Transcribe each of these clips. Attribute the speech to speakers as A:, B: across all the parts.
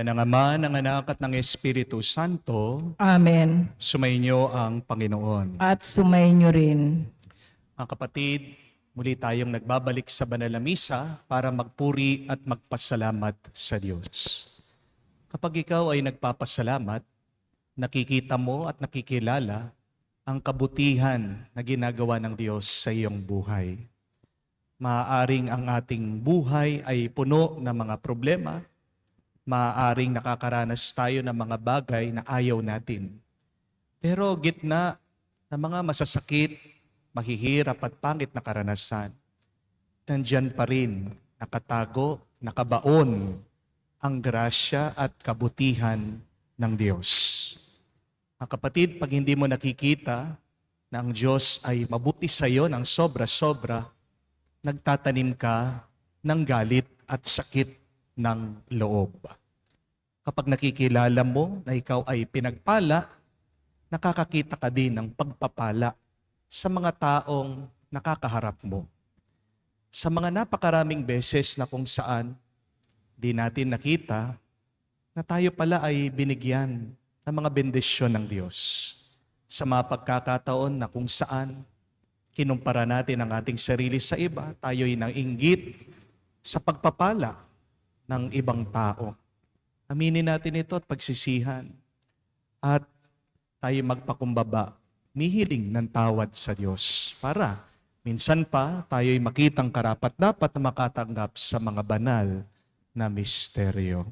A: Ngalan ng Ama, ng Anak at ng Espiritu Santo,
B: Amen.
A: sumainyo ang Panginoon.
B: At sumainyo rin.
A: Mga kapatid, muli tayong nagbabalik sa banal na misa para magpuri at magpasalamat sa Diyos. Kapag ikaw ay nagpapasalamat, nakikita mo at nakikilala ang kabutihan na ginagawa ng Diyos sa iyong buhay. Maaaring ang ating buhay ay puno ng mga problema, maaaring nakakaranas tayo ng mga bagay na ayaw natin. Pero gitna ng mga masasakit, mahihirap at pangit na karanasan, nandyan pa rin nakatago, nakabaon ang grasya at kabutihan ng Diyos. Mga kapatid, pag hindi mo nakikita na ang Diyos ay mabuti sa iyo ng sobra-sobra, nagtatanim ka ng galit at sakit ng loob. Kapag nakikilala mo na ikaw ay pinagpala, nakakakita ka din ng pagpapala sa mga taong nakakaharap mo. Sa mga napakaraming beses na kung saan di natin nakita na tayo pala ay binigyan ng mga bendisyon ng Diyos. Sa mga pagkakataon na kung saan kinumpara natin ang ating sarili sa iba, tayo'y nang-inggit sa pagpapala ng ibang tao. Aminin natin ito at pagsisihan. At tayo magpakumbaba, mihiling ng tawad sa Diyos para minsan pa tayo'y makitang karapat-dapat na makatanggap sa mga banal na misteryo.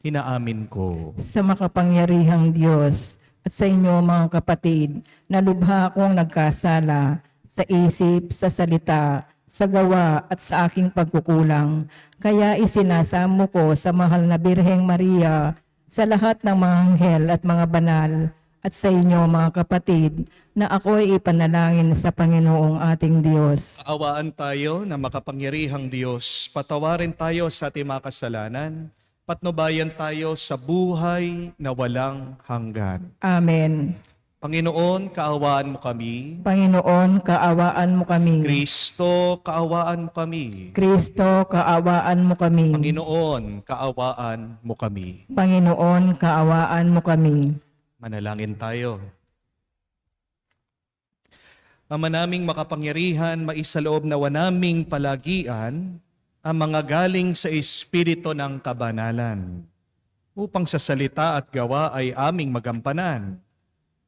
A: Inaamin ko.
B: Sa makapangyarihang Diyos at sa inyo mga kapatid, na lubha akong nagkasala sa isip, sa salita, sa gawa at sa aking pagkukulang. Kaya isinasamo ko sa mahal na Birheng Maria, sa lahat ng mga anghel at mga banal, at sa inyo mga kapatid, na ako'y ipanalangin sa Panginoong ating Diyos.
A: Kaawaan tayo na makapangyarihang Diyos, patawarin tayo sa ating mga kasalanan, patnubayan tayo sa buhay na walang hanggan.
B: Amen.
A: Panginoon, kaawaan mo kami.
B: Panginoon, kaawaan mo kami.
A: Kristo, kaawaan mo kami.
B: Kristo, kaawaan mo kami.
A: Panginoon, kaawaan mo kami.
B: Panginoon, kaawaan mo kami.
A: Manalangin tayo. Ama naming makapangyarihan, maisaloob nawa naming palagian ang mga galing sa Espiritu ng kabanalan, upang sa salita at gawa ay aming magampanan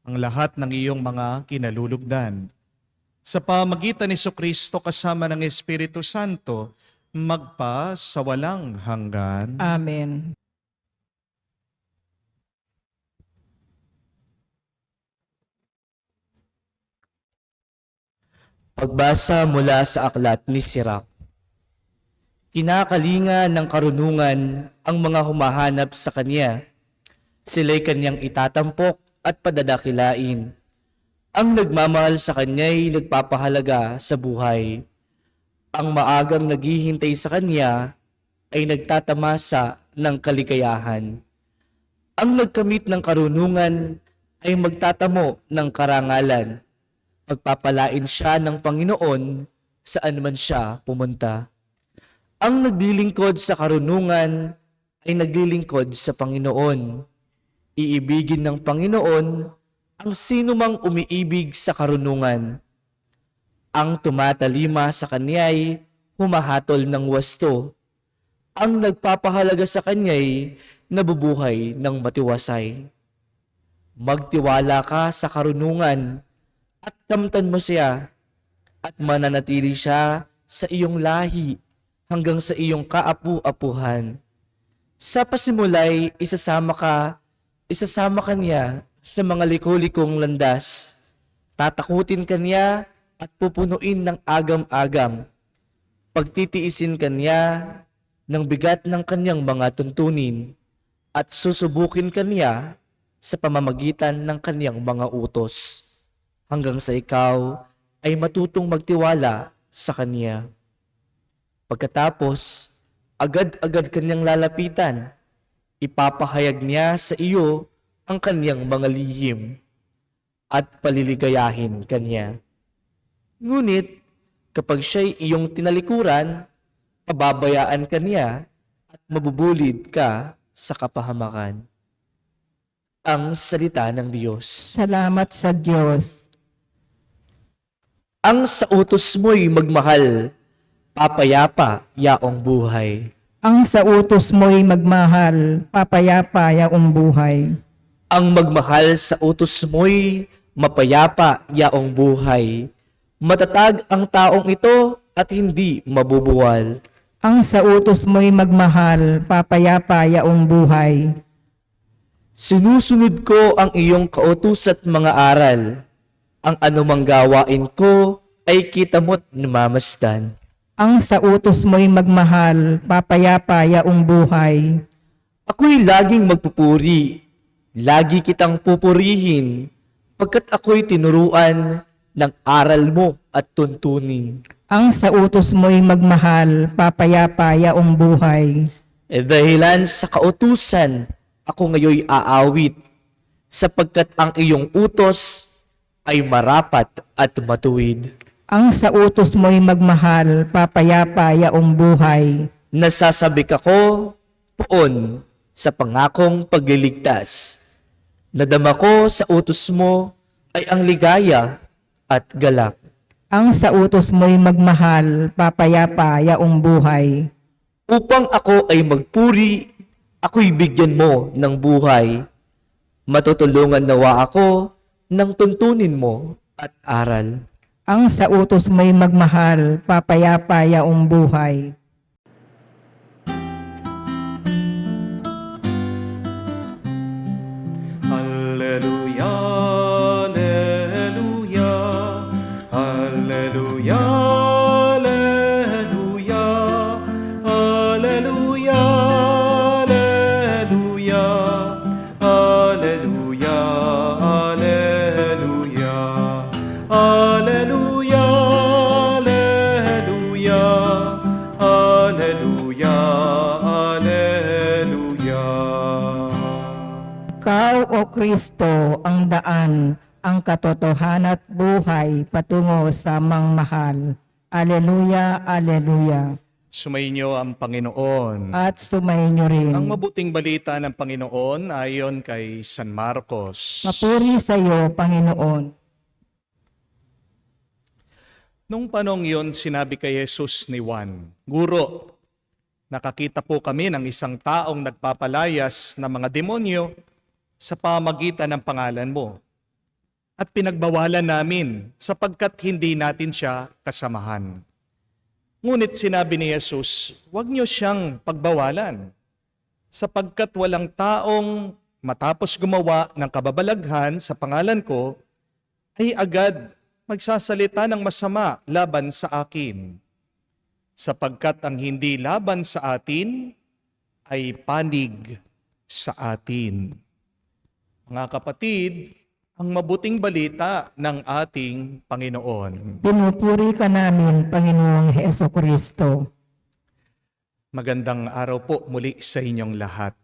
A: ang lahat ng iyong mga kinalulugdan. Sa pamagitan ni Jesucristo kasama ng Espiritu Santo, magpa sa walang hanggan.
B: Amen.
C: Pagbasa mula sa aklat ni Sirach. Kinakalinga ng karunungan ang mga humahanap sa kanya. Sila'y kanyang itatampok at padadakilain. Ang nagmamahal sa kanya'y nagpapahalaga sa buhay. Ang maagang naghihintay sa kanya ay nagtatamasa ng kaligayahan. Ang nagkamit ng karunungan ay magtatamo ng karangalan. Pagpapalain siya ng Panginoon saan man siya pumunta. Ang naglilingkod sa karunungan ay naglilingkod sa Panginoon. Iibigin ng Panginoon ang sinumang umiibig sa karunungan. Ang tumatalima sa kanya'y humahatol ng wasto. Ang nagpapahalaga sa kanya'y nabubuhay ng matiwasay. Magtiwala ka sa karunungan at kamtan mo siya, at mananatili siya sa iyong lahi hanggang sa iyong kaapu-apuhan. Sa pasimulay, isasama ka niya sa mga liko-likong landas. Tatakutin ka niya at pupunuin ng agam-agam. Pagtitiisin ka niya ng bigat ng kanyang mga tuntunin at susubukin ka niya sa pamamagitan ng kanyang mga utos, hanggang sa ikaw ay matutong magtiwala sa kanya. Pagkatapos, agad-agad kanyang lalapitan. Ipapahayag niya sa iyo ang kanyang mga lihim at paliligayahin kanya. Ngunit, kapag siya'y iyong tinalikuran, pababayaan ka niya at mabubulid ka sa kapahamakan. Ang salita ng Diyos.
B: Salamat sa Diyos.
C: Ang sa utos mo'y magmahal, papayapa yaong buhay.
B: Ang sa utos mo'y magmahal, papayapa yaong buhay.
C: Ang magmahal sa utos mo'y mapayapa yaong buhay. Matatag ang taong ito at hindi mabubuwal.
B: Ang sa utos mo'y magmahal, papayapa yaong buhay.
C: Sinusunod ko ang iyong kautus at mga aral. Ang anumang gawain ko ay kita mo't namamasdan.
B: Ang sa utos mo'y magmahal, papayapa yaong buhay.
C: Ako'y laging magpupuri, lagi kitang pupurihin, pagkat ako'y tinuruan ng aral mo at tuntunin.
B: Ang sa utos mo'y magmahal, papayapa yaong buhay.
C: Dahilan sa kautusan, ako ngayoy aawit, sapagkat ang iyong utos ay marapat at matuwid.
B: Ang sa utos mo'y magmahal, papayapa yaong buhay.
C: Nasasabik ako poon sa pangakong pagliligtas. Nadama ko sa utos mo ay ang ligaya at galak.
B: Ang sa utos mo'y magmahal, papayapa yaong buhay.
C: Upang ako ay magpuri, ako'y bigyan mo ng buhay. Matutulungan nawa ako ng tuntunin mo at aral.
B: Ang sa utos mo'y magmahal, papayapa yaong buhay.
A: Alleluia, alleluia, alleluia, alleluia, alleluia, alleluia, alleluia, alleluia, alleluia, alleluia, alleluia, alleluia.
B: Ikaw, O Kristo, ang daan, ang katotohanan at buhay patungo sa mangmahal. Aleluya, aleluya.
A: Sumainyo ang Panginoon.
B: At sumainyo rin.
A: Ang mabuting balita ng Panginoon ayon kay San Marcos.
B: Mapuri sa iyo, Panginoon.
A: Nung panong yon, sinabi kay Jesus ni Juan, Guro, nakakita po kami ng isang taong nagpapalayas ng mga demonyo sa pamagitan ng pangalan mo. At pinagbawalan namin sapagkat hindi natin siya kasamahan. Ngunit sinabi ni Jesus, huwag niyo siyang pagbawalan, sapagkat walang taong matapos gumawa ng kababalaghan sa pangalan ko, ay agad magsasalita ng masama laban sa akin. Sapagkat ang hindi laban sa atin ay panig sa atin. Mga kapatid, ang mabuting balita ng ating Panginoon.
B: Pinupuri ka namin, Panginoong Heso Kristo.
A: Magandang araw po muli sa inyong lahat.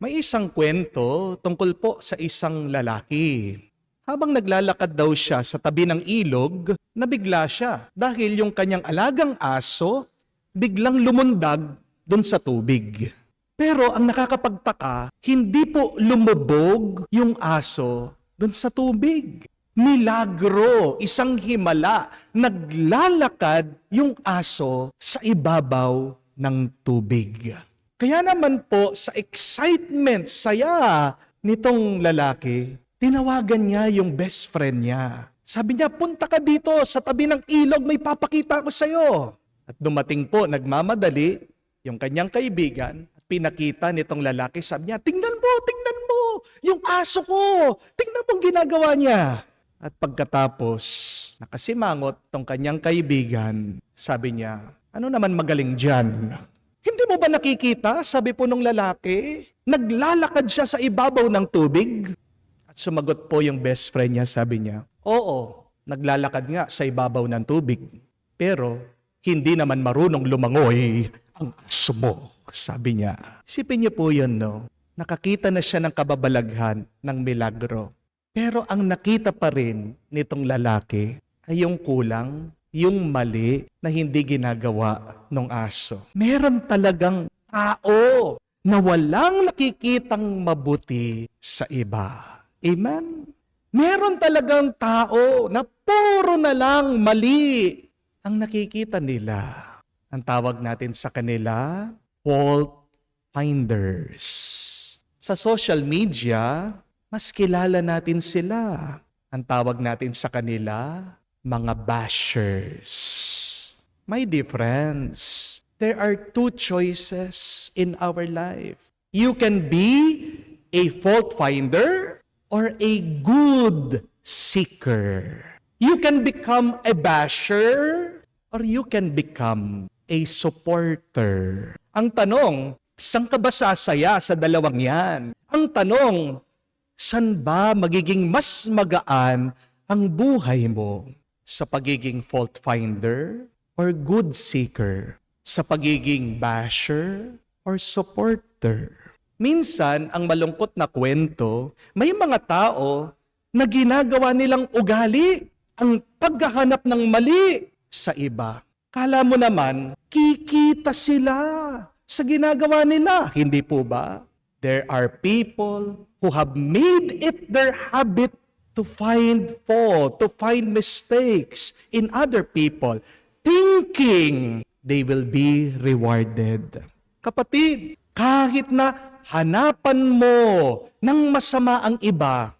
A: May isang kwento tungkol po sa isang lalaki. Habang naglalakad daw siya sa tabi ng ilog, nabigla siya dahil yung kanyang alagang aso biglang lumundag doon sa tubig. Pero ang nakakapagtaka, hindi po lumubog yung aso doon sa tubig. Milagro, isang himala, naglalakad yung aso sa ibabaw ng tubig. Kaya naman po sa excitement, saya nitong lalaki, tinawagan niya yung best friend niya. Sabi niya, punta ka dito sa tabi ng ilog, may papakita ko sa'yo. At dumating po, nagmamadali, yung kanyang kaibigan, pinakita nitong lalaki, sabi niya, tingnan mo, yung aso ko, tingnan mo ang ginagawa niya. At pagkatapos, nakasimangot tong kanyang kaibigan, sabi niya, ano naman magaling dyan? Hindi mo ba nakikita, sabi po nung lalaki, naglalakad siya sa ibabaw ng tubig? At sumagot po yung best friend niya, sabi niya, oo, naglalakad nga sa ibabaw ng tubig, pero hindi naman marunong lumangoy ang aso mo. Sabi niya, isipin niyo po yun, no? Nakakita na siya ng kababalaghan ng milagro. Pero ang nakita pa rin nitong lalaki ay yung kulang, yung mali na hindi ginagawa ng aso. Meron talagang tao na walang nakikitang mabuti sa iba. Amen? Meron talagang tao na puro na lang mali ang nakikita nila. Ang tawag natin sa kanila, fault finders. Sa social media, mas kilala natin sila. Ang tawag natin sa kanila, mga bashers. May difference. There are two choices in our life. You can be a fault finder or a good seeker. You can become a basher or you can become a supporter. Ang tanong, saan ka ba sasaya sa dalawang yan? Ang tanong, saan ba magiging mas magaan ang buhay mo? Sa pagiging fault finder or good seeker? Sa pagiging basher or supporter? Minsan, ang malungkot na kwento, may mga tao na ginagawa nilang ugali ang paghahanap ng mali sa iba. Kala mo naman, kikita sila sa ginagawa nila. Hindi po ba? There are people who have made it their habit to find fault, to find mistakes in other people, thinking they will be rewarded. Kapatid, kahit na hanapan mo ng masama ang iba,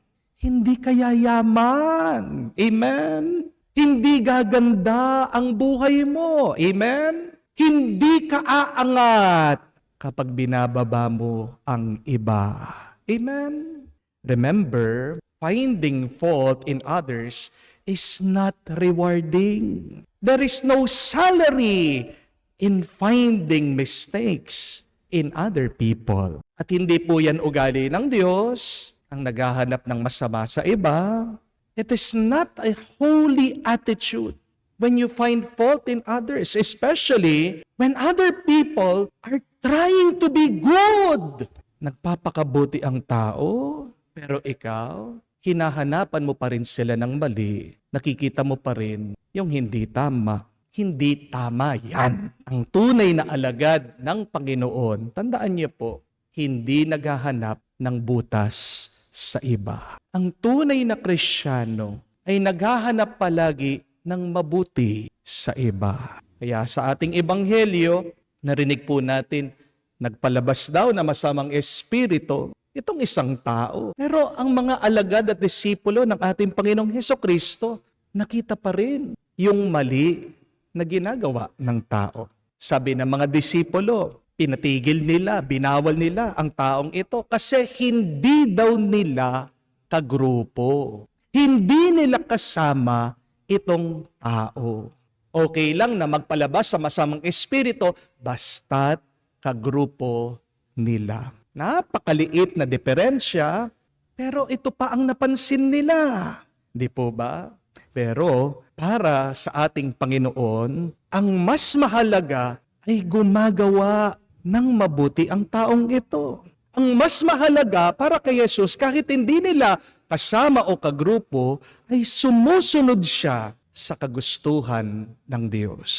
A: hindi ka yayaman. Amen? Hindi gaganda ang buhay mo. Amen? Hindi ka aangat kapag binababa mo ang iba. Amen? Remember, finding fault in others is not rewarding. There is no salary in finding mistakes in other people. At hindi po yan ugali ng Diyos, ang naghahanap ng masama sa iba. It is not a holy attitude when you find fault in others, especially when other people are trying to be good. Nagpapakabuti ang tao, pero ikaw, hinahanapan mo pa rin sila ng mali. Nakikita mo pa rin yung hindi tama. Hindi tama yan. Ang tunay na alagad ng Panginoon, tandaan niyo po, hindi naghahanap ng butas sa iba. Ang tunay na Kristiyano ay naghahanap palagi ng mabuti sa iba. Kaya sa ating ebanghelyo, narinig po natin, nagpalabas daw na masamang espiritu itong isang tao. Pero ang mga alagad at disipulo ng ating Panginoong Hesukristo, nakita pa rin yung mali na ginagawa ng tao. Sabi ng mga disipulo, pinatigil nila, binawal nila ang taong ito kasi hindi daw nila kagrupo. Hindi nila kasama itong tao. Okay lang na magpalabas sa masamang espiritu basta't kagrupo nila. Napakaliit na diferensya, pero ito pa ang napansin nila. Di po ba? Pero para sa ating Panginoon, ang mas mahalaga ay gumagawa ng mabuti ang taong ito. Ang mas mahalaga para kay Jesus, kahit hindi nila kasama o kagrupo, ay sumusunod siya sa kagustuhan ng Diyos.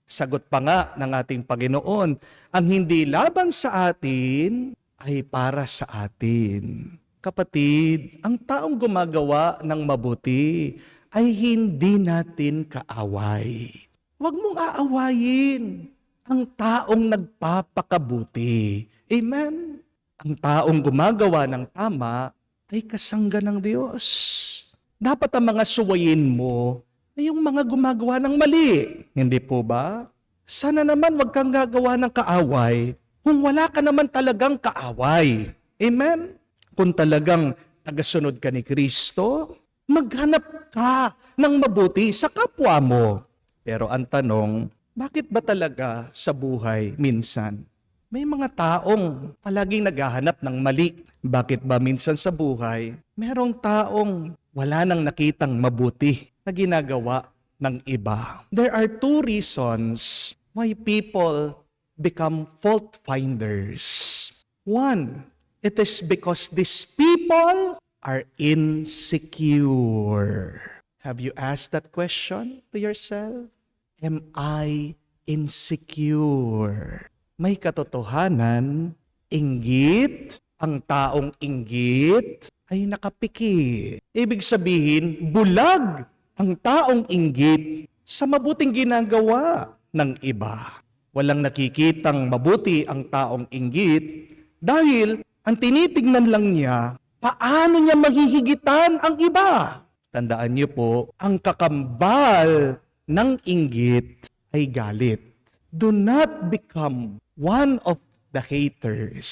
A: Sagot pa nga ng ating Panginoon, ang hindi laban sa atin ay para sa atin. Kapatid, ang taong gumagawa ng mabuti ay hindi natin kaaway. Huwag mong aawayin ang taong nagpapakabuti. Amen? Ang taong gumagawa ng tama ay kasangga ng Diyos. Dapat ang mga suwayin mo ay yung mga gumagawa ng mali. Hindi po ba? Sana naman wag kang gagawa ng kaaway kung wala ka naman talagang kaaway. Amen? Kung talagang tagasunod ka ni Kristo, maghanap ka ng mabuti sa kapwa mo. Pero ang tanong, bakit ba talaga sa buhay minsan may mga taong palaging naghahanap ng mali? Bakit ba minsan sa buhay merong taong wala nang nakitang mabuti na ginagawa ng iba? There are two reasons why people become fault finders. One, it is because these people are insecure. Have you asked that question to yourself? Am I insecure? May katotohanan Inggit, ang taong inggit ay nakapiki. Ibig sabihin, bulag ang taong inggit sa mabuting ginagawa ng iba. Walang nakikitang mabuti ang taong inggit dahil ang tinitignan lang niya, paano niya mahihigitan ang iba. Tandaan niyo po, ang kakambal ng inggit ay galit. Do not become one of the haters.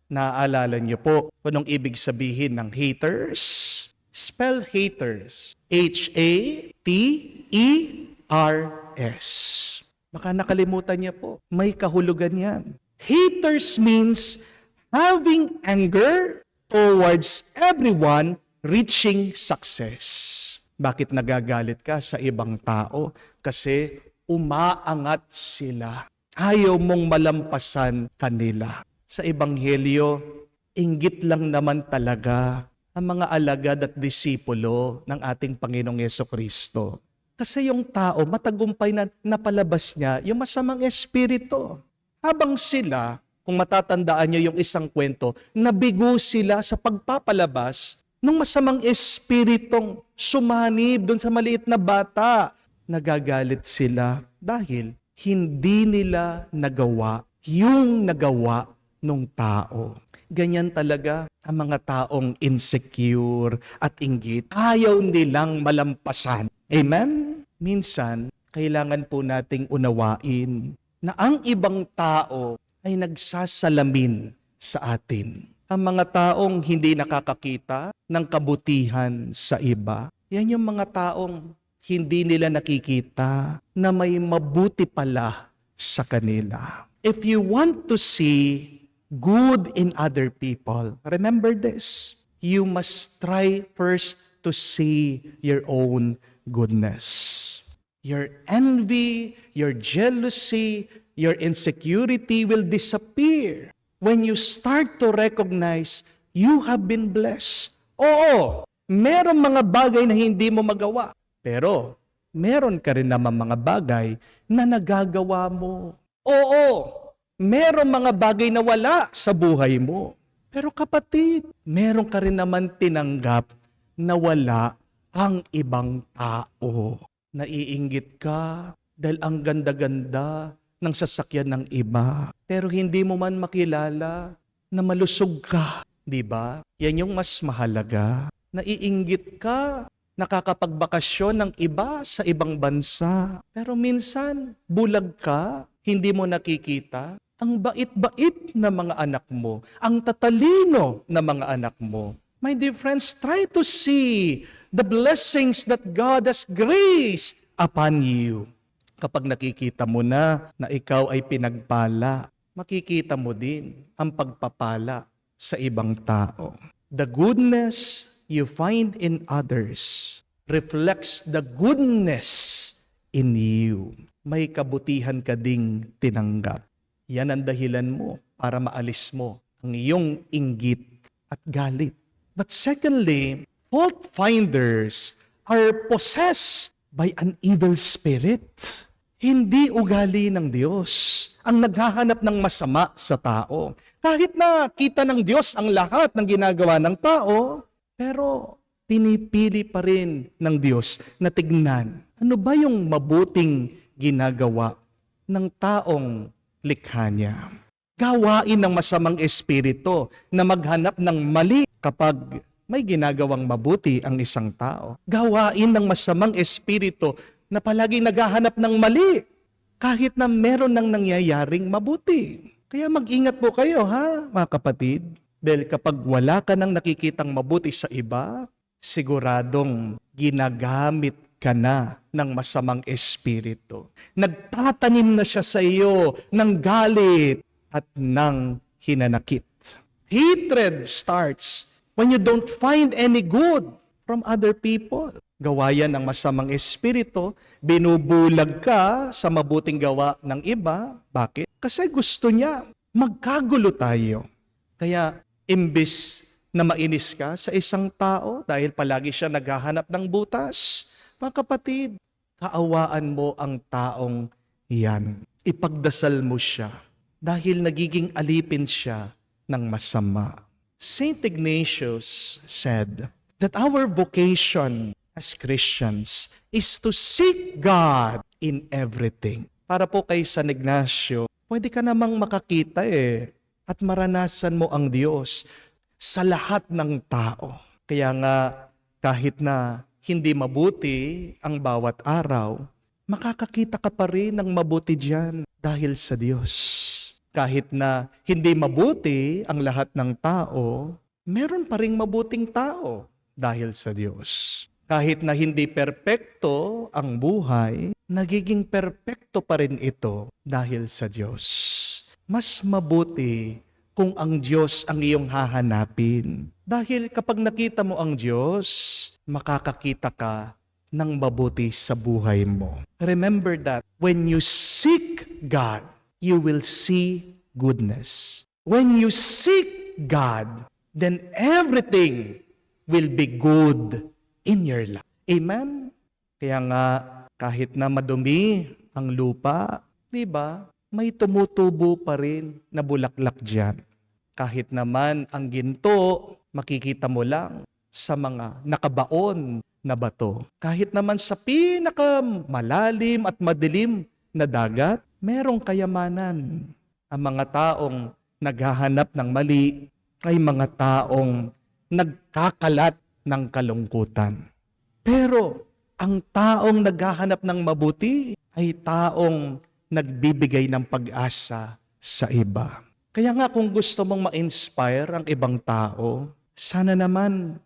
A: Naaalala niyo po kung anong ibig sabihin ng haters? Spell haters. H-A-T-E-R-S. Baka nakalimutan niya po. May kahulugan yan. Haters means having anger towards everyone reaching success. Bakit nagagalit ka sa ibang tao? Kasi umaangat sila. Ayaw mong malampasan kanila. Sa Ebanghelyo, inggit lang naman talaga ang mga alagad at disipulo ng ating Panginoong Jesucristo. Kasi yung tao, matagumpay na napalabas niya yung masamang espiritu. Habang sila, kung matatandaan niyo yung isang kwento, nabigo sila sa pagpapalabas ng masamang espiritong sumanib doon sa maliit na bata. Nagagalit sila dahil hindi nila nagawa yung nagawa ng tao. Ganyan talaga ang mga taong insecure at inggit. Ayaw nilang malampasan. Amen? Minsan, kailangan po nating unawain na ang ibang tao ay nagsasalamin sa atin. Ang mga taong hindi nakakakita ng kabutihan sa iba, yan yung mga taong hindi nila nakikita na may mabuti pala sa kanila. If you want to see good in other people, remember this. You must try first to see your own goodness. Your envy, your jealousy, your insecurity will disappear when you start to recognize you have been blessed. Oo, meron mga bagay na hindi mo magawa, pero meron ka rin naman mga bagay na nagagawa mo. Oo, meron mga bagay na wala sa buhay mo. Pero kapatid, meron ka rin naman tinanggap na wala ang ibang tao. Naiinggit ka dahil ang ganda-ganda ng sasakyan ng iba. Pero hindi mo man makilala na malusog ka. Di ba? Yan yung mas mahalaga. Naiinggit ka, nakakapagbakasyon ng iba sa ibang bansa. Pero minsan, bulag ka, hindi mo nakikita ang bait-bait na mga anak mo, ang tatalino na mga anak mo. My dear friends, try to see the blessings that God has graced upon you. Kapag nakikita mo na ikaw ay pinagpala, makikita mo din ang pagpapala sa ibang tao. The goodness you find in others reflects the goodness in you. May kabutihan ka ding tinanggap. Yan ang dahilan mo para maalis mo ang iyong inggit at galit. But secondly, fault finders are possessed by an evil spirit. Hindi ugali ng Diyos ang naghahanap ng masama sa tao. Kahit na kita ng Diyos ang lahat ng ginagawa ng tao, pero pinipili pa rin ng Diyos na tignan ano ba yung mabuting ginagawa ng taong likha niya. Gawain ng masamang espiritu na maghanap ng mali kapag may ginagawang mabuti ang isang tao. Gawain ng masamang espiritu na palaging naghahanap ng mali kahit na meron nang nangyayaring mabuti. Kaya mag-ingat po kayo ha, mga kapatid. Dahil kapag wala ka nang nakikitang mabuti sa iba, siguradong ginagamit ka na ng masamang espiritu. Nagtatanim na siya sa iyo ng galit at ng hinanakit. Hatred starts when you don't find any good from other people. Gawayan ng masamang espiritu, binubulag ka sa mabuting gawa ng iba. Bakit? Kasi gusto niya magkagulo tayo. Kaya imbis na mainis ka sa isang tao dahil palagi siya naghahanap ng butas, mga kapatid, kaawaan mo ang taong yan. Ipagdasal mo siya dahil nagiging alipin siya ng masama. Saint Ignatius said that our vocation as Christians is to seek God in everything. Para po kay San Ignacio, pwede ka namang makakita at maranasan mo ang Diyos sa lahat ng tao. Kaya nga, kahit na hindi mabuti ang bawat araw, makakakita ka pa rin ng mabuti diyan dahil sa Diyos. Kahit na hindi mabuti ang lahat ng tao, meron pa ring mabuting tao dahil sa Diyos. Kahit na hindi perpekto ang buhay, nagiging perpekto pa rin ito dahil sa Diyos. Mas mabuti kung ang Diyos ang iyong hahanapin. Dahil kapag nakita mo ang Diyos, makakakita ka ng mabuti sa buhay mo. Remember that when you seek God, you will see goodness. When you seek God, then everything will be good in your life. Amen? Kaya nga, kahit na madumi ang lupa, di ba, may tumutubo pa rin na bulaklak dyan. Kahit naman ang ginto, makikita mo lang sa mga nakabaon na bato. Kahit naman sa pinakamalalim at madilim na dagat, merong kayamanan. Ang mga taong naghahanap ng mali ay mga taong nagkakalat ng kalungkutan. Pero ang taong naghahanap ng mabuti ay taong nagbibigay ng pag-asa sa iba. Kaya nga kung gusto mong ma-inspire ang ibang tao, sana naman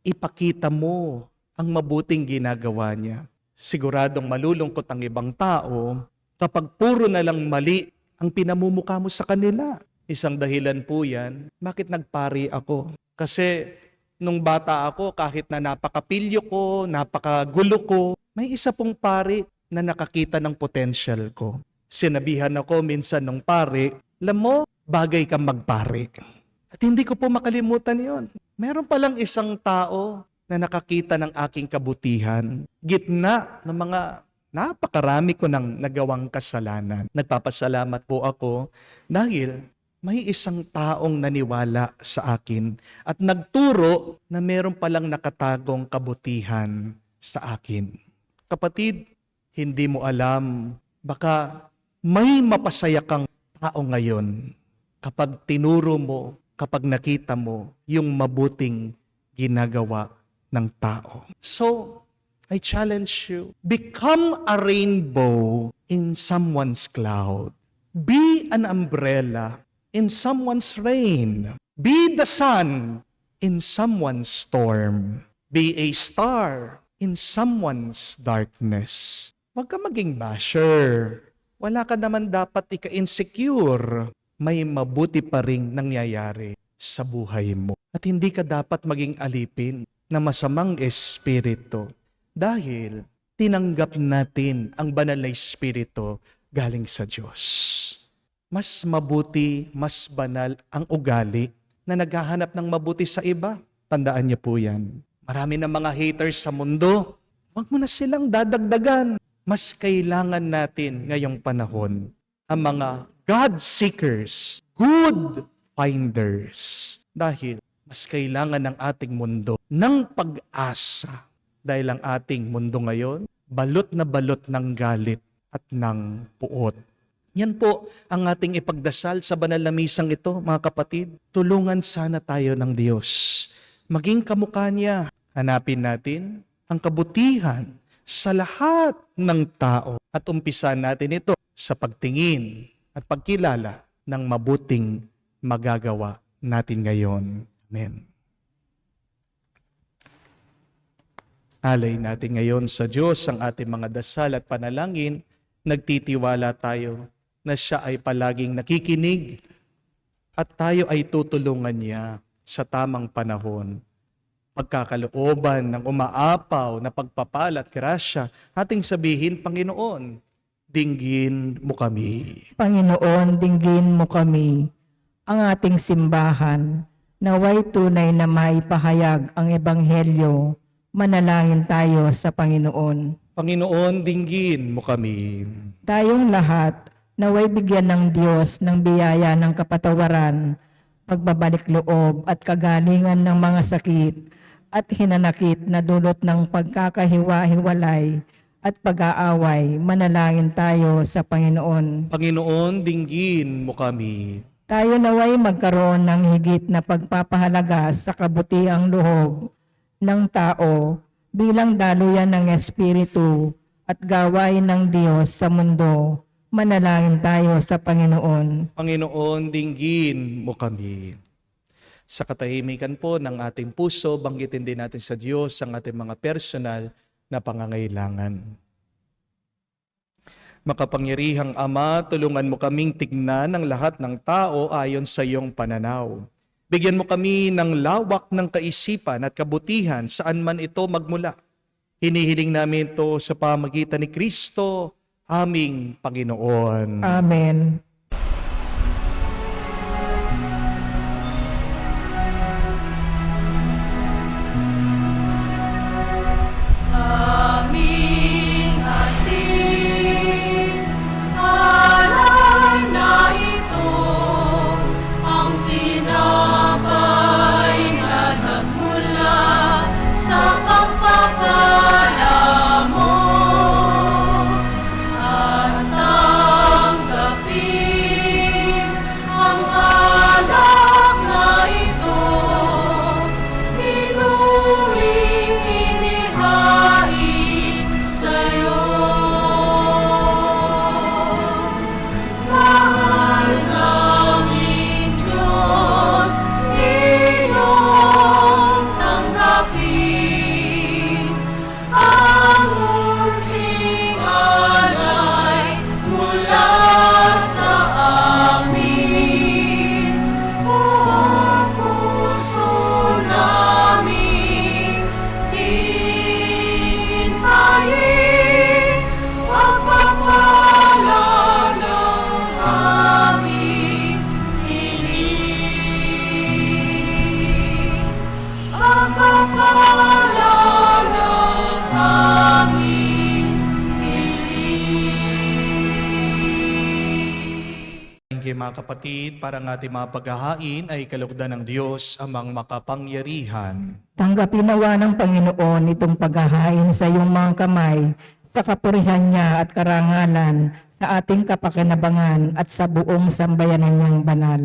A: ipakita mo ang mabuting ginagawa niya. Siguradong malulungkot ang ibang tao kapag puro na lang mali ang pinamumukha mo sa kanila. Isang dahilan po yan, bakit nagpari ako? Kasi nung bata ako, kahit na napakapilyo ko, napakagulo ko, may isa pong pari na nakakita ng potential ko. Sinabihan ako minsan ng pari, alam mo, bagay kang magpari. At hindi ko po makalimutan yon. Meron palang isang tao na nakakita ng aking kabutihan, gitna ng mga napakarami ko ng nagawang kasalanan. Nagpapasalamat po ako dahil may isang taong naniwala sa akin at nagturo na meron palang nakatagong kabutihan sa akin. Kapatid, hindi mo alam, baka may mapasaya kang tao ngayon kapag tinuro mo, kapag nakita mo yung mabuting ginagawa ng tao. So, I challenge you, become a rainbow in someone's cloud. Be an umbrella in someone's rain. Be the sun in someone's storm. Be a star in someone's darkness. Huwag ka maging basher. Wala ka naman dapat ika-insecure. May mabuti pa ring nangyayari sa buhay mo. At hindi ka dapat maging alipin na masamang espiritu. Dahil tinanggap natin ang banal na espiritu galing sa Diyos. Mas mabuti, mas banal ang ugali na naghahanap ng mabuti sa iba. Tandaan niyo po yan. Marami na mga haters sa mundo. Huwag mo na silang dadagdagan. Mas kailangan natin ngayong panahon ang mga God seekers, good finders. Dahil mas kailangan ng ating mundo ng pag-asa. Dahil ang ating mundo ngayon, balot ng galit at ng puot. Yan po ang ating ipagdasal sa banal na misang ito, mga kapatid. Tulungan sana tayo ng Diyos. Maging kamukha niya. Hanapin natin ang kabutihan sa lahat ng tao. At umpisan natin ito sa pagtingin at pagkilala ng mabuting magagawa natin ngayon. Amen. Alay natin ngayon sa Diyos ang ating mga dasal at panalangin. Nagtitiwala tayo na siya ay palaging nakikinig at tayo ay tutulungan niya sa tamang panahon. Pagkakalooban ng umaapaw na pagpapala at grasya, ating sabihin, Panginoon, dinggin mo kami.
B: Panginoon, dinggin mo kami, ang ating simbahan, naway tunay na maipahayag ang Ebanghelyo. Manalangin tayo sa Panginoon.
A: Panginoon, dinggin mo kami.
B: Tayong lahat Naway bigyan ng Diyos ng biyaya ng kapatawaran, pagbabalik loob at kagalingan ng mga sakit at hinanakit na dulot ng pagkakahiwa-hiwalay at pag-aaway. Manalangin tayo sa Panginoon.
A: Panginoon, dinggin mo kami.
B: Tayo naway magkaroon ng higit na pagpapahalaga sa kabutiang loob ng tao bilang daluyan ng Espiritu at gawain ng Diyos sa mundo. Manalangin tayo sa Panginoon.
A: Panginoon, dinggin mo kami. Sa katahimikan po ng ating puso, banggitin din natin sa Diyos ang ating mga personal na pangangailangan. Makapangyarihang Ama, tulungan mo kaming tignan ang lahat ng tao ayon sa iyong pananaw. Bigyan mo kami ng lawak ng kaisipan at kabutihan saan man ito magmula. Hinihiling namin ito sa pamagitan ni Kristo, aming Panginoon.
B: Amen.
D: Aming ating alay na ito, ang tinapay na nagmula sa pagpapala mo. At tanggapin ang alak na ito, inuring inihain sa'yo. Mahal naming Diyos, iyong tanggapin ang munting alay mula sa amin. Buong puso namin hintayin pagpapala ng aming hiling. Pagpapala ng aming hiling.
A: Thank you mga kapatid, para ng ating mga paghahain ay kalugdan ng Diyos amang makapangyarihan.
B: Tanggapin nawa ng Panginoon itong paghahain sa iyong mga kamay, sa kapurihan niya at karangalan, sa ating kapakinabangan at sa buong sambayanan niyang banal.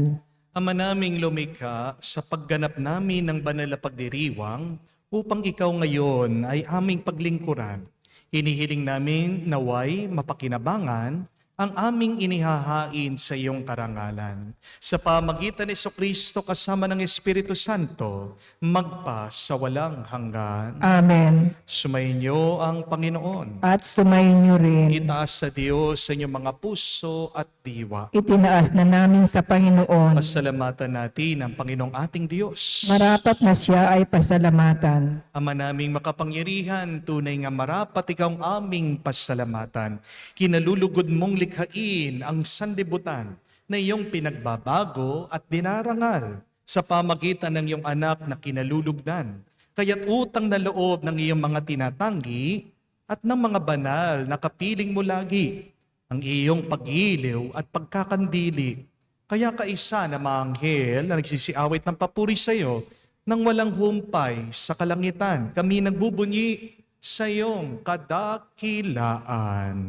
A: Ama naming lumikha, sa pagganap namin ng banal na pagdiriwang, upang ikaw ngayon ay aming paglingkuran. Hinihiling namin naway mapakinabangan ang aming inihahain sa iyong karangalan. Sa pamagitan ni Jesucristo kasama ng Espiritu Santo, magpa sa walang hanggan.
B: Amen.
A: Sumainyo ang Panginoon.
B: At sumayin niyo rin.
A: Itaas sa Diyos sa inyong mga puso at diwa.
B: Itinaas na namin sa Panginoon.
A: Pasalamatan natin ang Panginoong ating Diyos.
B: Marapat na siya ay pasalamatan.
A: Ama naming makapangyarihan, tunay nga marapat ikaw ang aming pasalamatan. Kinalulugod mong likhain ang sanlibutan na iyong pinagbabago at dinarangal sa pamagitan ng iyong anak na kinalulugdan. Kaya't utang na loob ng iyong mga tinatanggi at ng mga banal na kapiling mo lagi ang iyong pag-iliw at pagkakandili. Kaya kaisa na mga anghel na nagsisiawit ng papuri sa iyo nang walang humpay sa kalangitan, kami nagbubunyi sa iyong kadakilaan.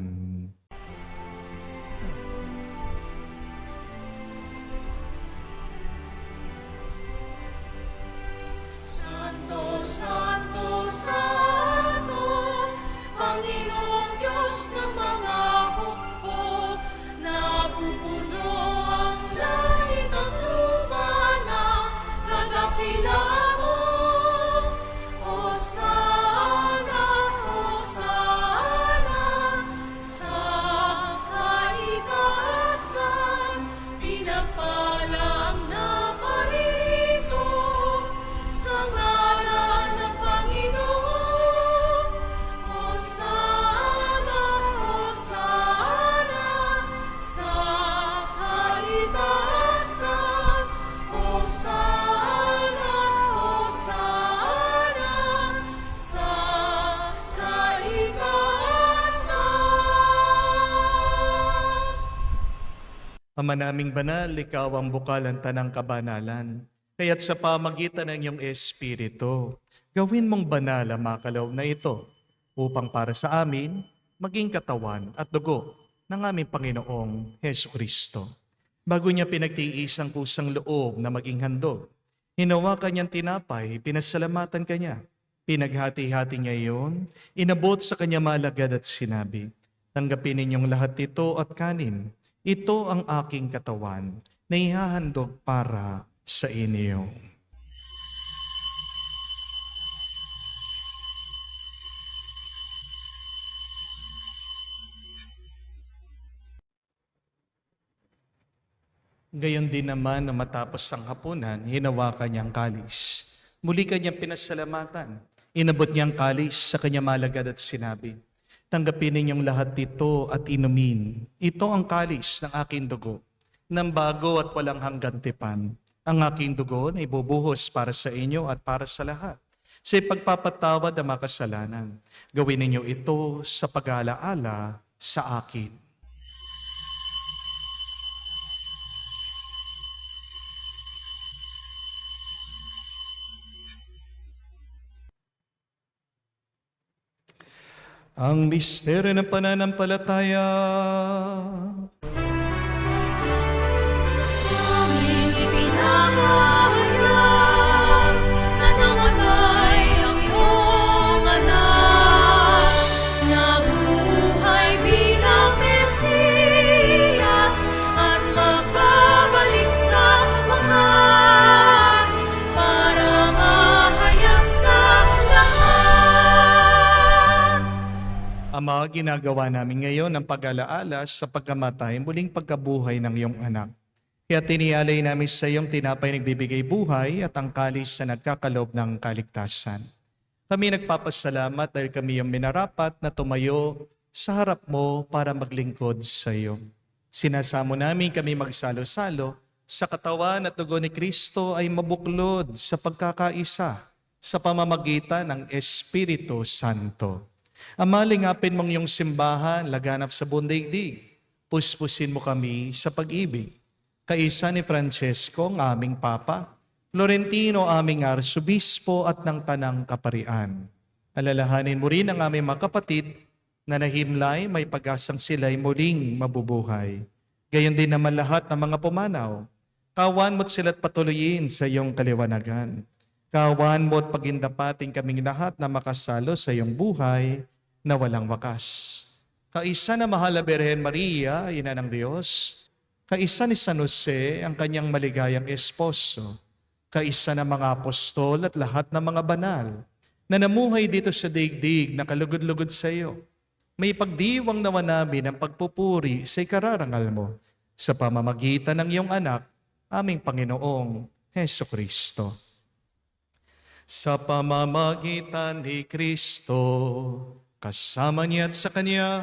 D: Santo, Santo, Santo, Panginoong Diyos ng mga hukbo, napupuno ang langit at lupa ng kadakilaan mo. Hosana, Hosana, sa
A: Ama naming banal, ikaw ang bukalan tanang kabanalan. Kaya't sa pamagitan ng iyong Espiritu, gawin mong banal ang mga kaloob na ito upang para sa amin maging katawan at dugo ng aming Panginoong Heso Kristo. Bago niya pinagtiis ang kusang loob na maging handog, hinawakan niyang tinapay, pinasalamatan kanya. Pinaghati-hati niya iyon, inabot sa kanya malagad at sinabi, "Tanggapin ninyong lahat ito at kanin. Ito ang aking katawan na ihahandog para sa inyo." Gayon din naman na matapos ang hapunan, hinawakan niyang kalis. Muli kanyang pinasalamatan. Inabot niyang kalis sa kanya malagad at sinabi, "Tanggapin ninyong lahat ito at inumin. Ito ang kalis ng aking dugo, ng bago at walang hanggang tipan. Ang aking dugo na ibubuhos para sa inyo at para sa lahat. Sa ipagpapatawad ang mga kasalanan, gawin ninyo ito sa pag-aalaala sa akin." Ang misteryo ng pananampalataya.
D: Aming ipinahayag na namatay ang iyong anak, nabuhay bilang Mesiyas at magbabalik sa wakas para mahayag sa lahat.
A: Ama, ginagawa namin ngayon ang pag-alaala sa pagkamatay, muling pagkabuhay ng iyong anak. Kaya tinialay namin sa iyong tinapay nagbibigay buhay at ang kalis na nagkakaloob ng kaligtasan. Kami nagpapasalamat dahil kami yung minarapat na tumayo sa harap mo para maglingkod sa iyo. Sinasamo namin kami magsalo-salo sa katawan at dugo ni Kristo ay mabuklod sa pagkakaisa sa pamamagitan ng Espiritu Santo. Ama, lingapin mong iyong simbahan, laganap sa buong daigdig. Puspusin mo kami sa pag-ibig. Kaisa ni Francesco, ang aming Papa, Florentino, aming Arsobispo at ng Tanang Kaparian. Alalahanin mo rin ang aming mga kapatid na nahimlay, may pag-asang sila'y muling mabubuhay. Gayon din naman lahat ng mga pumanaw. Kawan mo't sila't patuloyin sa iyong kaliwanagan. Kawan mo at pagindapating kaming lahat na makasalo sa iyong buhay na walang wakas. Kaisa na mahal na Birhen Maria, Ina ng Diyos. Kaisa ni San Jose, ang kanyang maligayang esposo. Kaisa na mga apostol at lahat ng mga banal na namuhay dito sa daigdig na kalugod-lugod sa iyo. May pagdiwang nawa namin ang pagpupuri sa ikararangal mo sa pamamagitan ng iyong anak, aming Panginoong Heso Kristo. Sa pamamagitan ni Kristo, kasama niya at sa Kanya,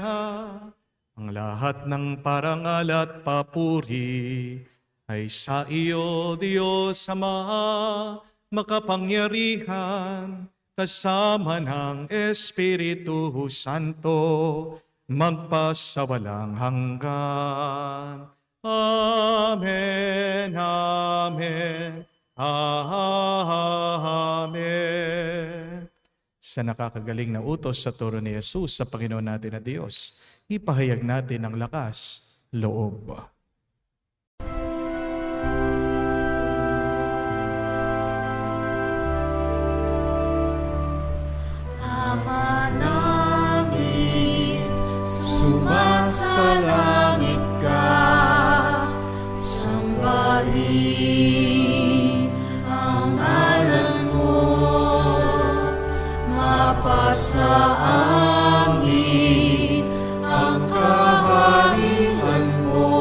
A: ang lahat ng parangal at papuri ay sa iyo, Diyos Ama, makapangyarihan, kasama ng Espiritu Santo, magpasawalang hanggan. Amen, Amen. Amen. Sa nakakagaling na utos sa turo ni Jesus sa Panginoon natin na Diyos, ipahayag natin ang lakas, loob.
D: Ama namin, sumasalangit ka, sambahin ang ngalan mo, mapasa amin ang kaharian mo,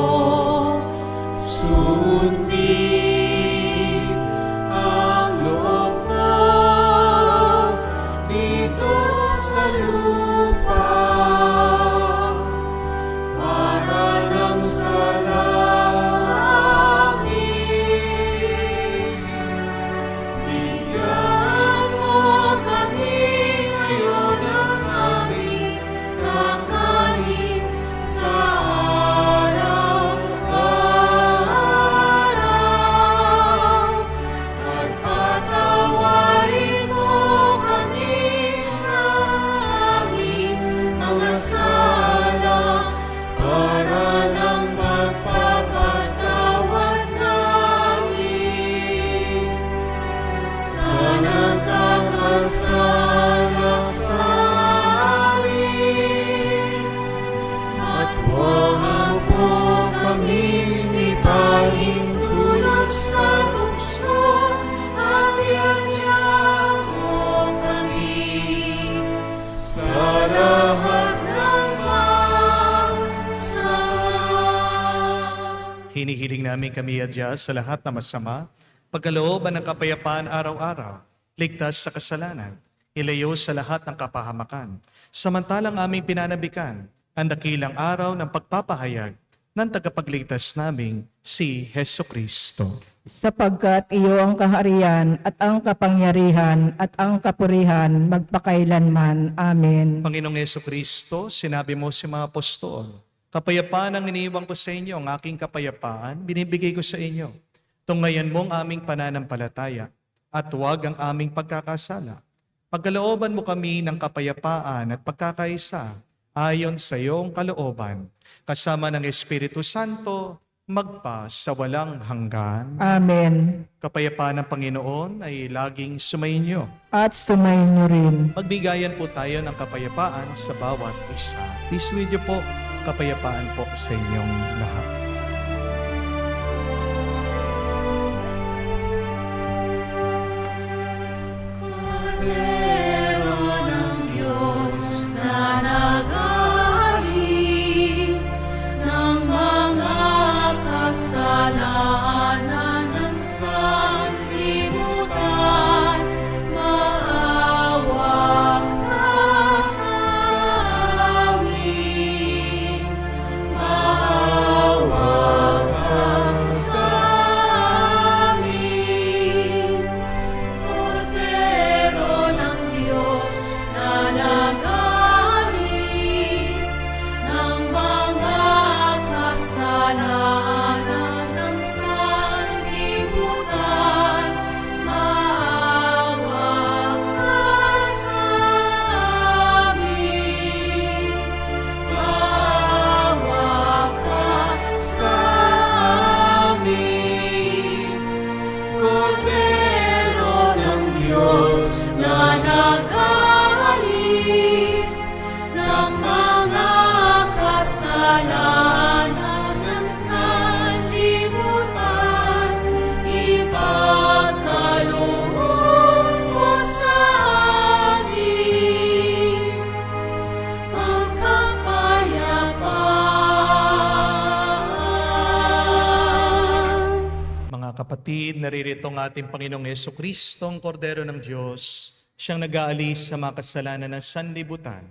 D: sa bukso at iadya mo kami sa lahat ng masama.
A: Hinihiling namin kami adya sa lahat na masama, pagkalooban ng kapayapaan araw-araw, ligtas sa kasalanan, ilayo sa lahat ng kapahamakan. Samantalang aming pinanabikan ang dakilang araw ng pagpapahayag ng tagapagligtas naming si Heso Kristo.
B: Sapagkat iyo ang kaharian at ang kapangyarihan at ang kapurihan magpakailanman. Amen.
A: Panginoong Heso Kristo, sinabi mo si mga apostol, kapayapaan ang iniiwan ko sa inyo, ang aking kapayapaan, binibigay ko sa inyo. Tungayan mo ang aming pananampalataya at huwag ang aming pagkakasala. Pagkalooban mo kami ng kapayapaan at pagkakaisa ayon sa iyong kalooban, kasama ng Espiritu Santo, magpa sa walang hanggan.
B: Amen.
A: Kapayapaan ng Panginoon ay laging sumainyo.
B: At sumainyo rin.
A: Magbigayan po tayo ng kapayapaan sa bawat isa. Peace with you po. Kapayapaan po sa inyong lahat.
D: Kordero ng Diyos na nag-aalis ng mga kasalanan ng sanlibutan, maawa ka sa amin. Maawa ka sa amin. Kordero ng Diyos na nag-aalis ng mga kasalanan ng sanlibutan, maawa ka sa amin. Maawa ka sa amin. Kordero ng Diyos na nag-aalis ng mga kasalanan ng sanlibutan, ipagkaloob mo sa amin ang kapayapaan.
A: Mga kapatid, naririto ang ating Panginoong Heso Kristo, ang Kordero ng Diyos, siyang nag-aalis sa mga kasalanan ng sanlibutan.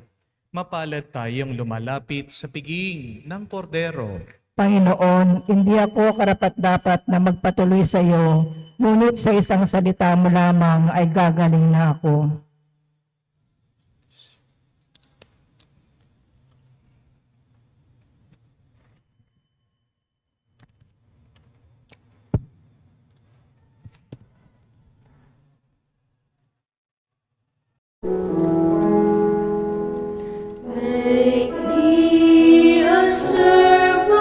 A: Mapalad tayong lumalapit sa piging ng Kordero.
B: Panginoon, hindi ako karapat-dapat na magpatuloy sa iyo, ngunit sa isang salita mo lamang ay gagaling na ako.
D: Make me a servant,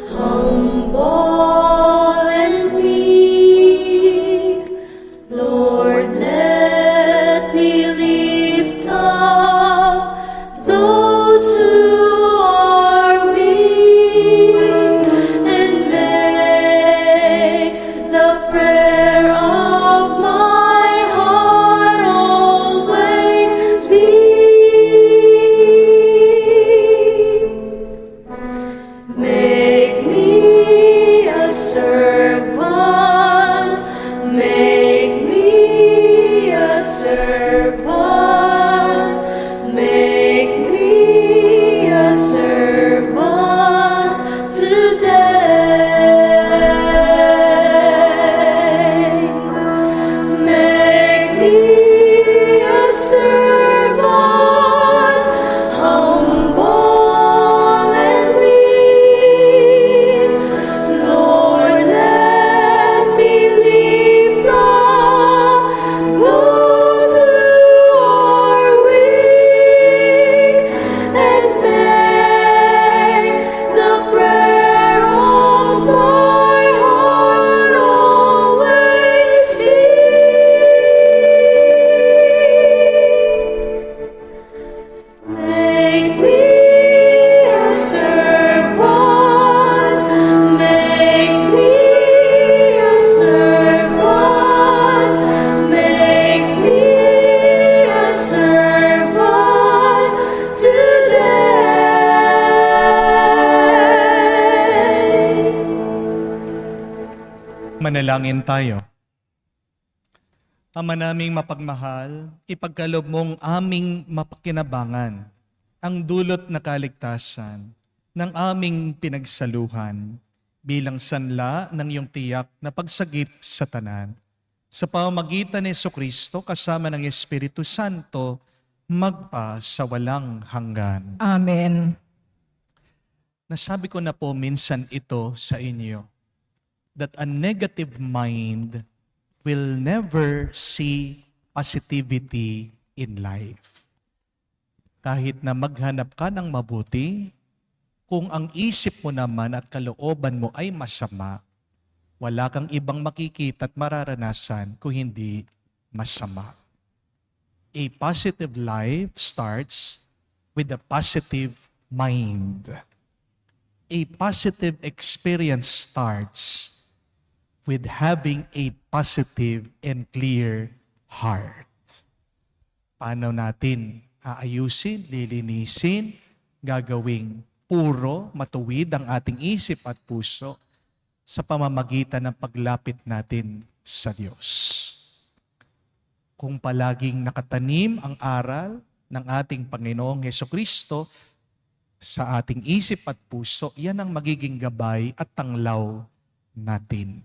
D: humble and meek. Lord, let
A: Manalangin tayo. Ama naming mapagmahal, ipagkaloob mong aming mapakinabangan ang dulot na kaligtasan ng aming pinagsaluhan bilang sanla ng iyong tiyak na pagsagip sa tanan. Sa pamamagitan ni Jesucristo kasama ng Espiritu Santo, magpa sa walang hanggan.
B: Amen.
A: Nasabi ko na po minsan ito sa inyo, that a negative mind will never see positivity in life. Kahit na maghanap ka ng mabuti, kung ang isip mo naman at kalooban mo ay masama, wala kang ibang makikita at mararanasan kung hindi masama. A positive life starts with a positive mind. A positive experience starts with having a positive and clear heart. Paano natin aayusin, lilinisin, gagawing puro, matuwid ang ating isip at puso sa pamamagitan ng paglapit natin sa Diyos. Kung palaging nakatanim ang aral ng ating Panginoong Hesukristo sa ating isip at puso, yan ang magiging gabay at tanglaw natin.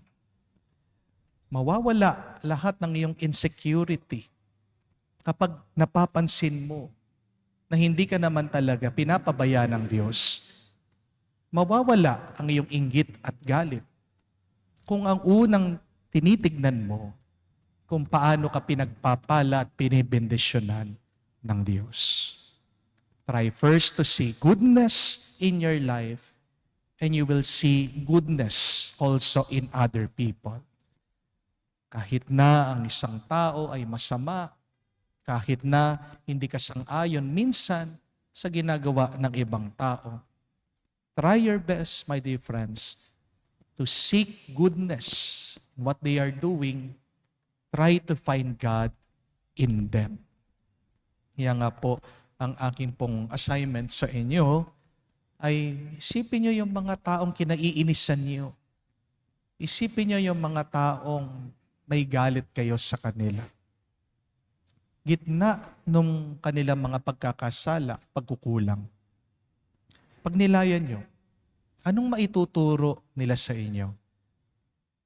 A: Mawawala lahat ng iyong insecurity kapag napapansin mo na hindi ka naman talaga pinapabayaan ng Diyos. Mawawala ang iyong inggit at galit kung ang unang tinitignan mo kung paano ka pinagpapala at pinibendisyonan ng Diyos. Try first to see goodness in your life and you will see goodness also in other people. Kahit na ang isang tao ay masama, kahit na hindi ka sang-ayon minsan sa ginagawa ng ibang tao, try your best, my dear friends, to seek goodness in what they are doing. Try to find God in them. Yan nga po ang akin pong assignment sa inyo ay isipin nyo yung mga taong kinaiinisan nyo. Isipin nyo yung mga taong may galit kayo sa kanila. Gitna nung kanilang mga pagkakasala, pagkukulang. Pag nilayan nyo, anong maituturo nila sa inyo?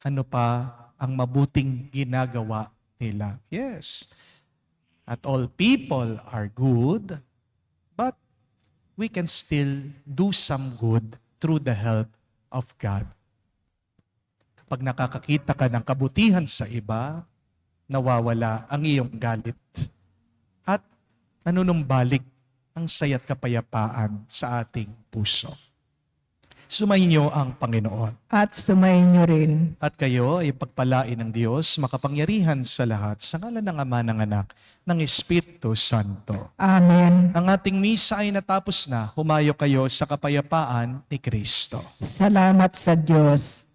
A: Ano pa ang mabuting ginagawa nila? Yes. At all people are good, but we can still do some good through the help of God. Kapag nakakakita ka ng kabutihan sa iba, nawawala ang iyong galit at nanunumbalik ang saya't kapayapaan sa ating puso. Sumainyo ang Panginoon.
B: At sumayin niyo rin.
A: At kayo ay pagpalain ng Diyos, makapangyarihan sa lahat, sa ngalan ng Ama, ng Anak, ng Espiritu Santo.
B: Amen.
A: Ang ating misa ay natapos na. Humayo kayo sa kapayapaan ni Kristo.
B: Salamat sa Diyos.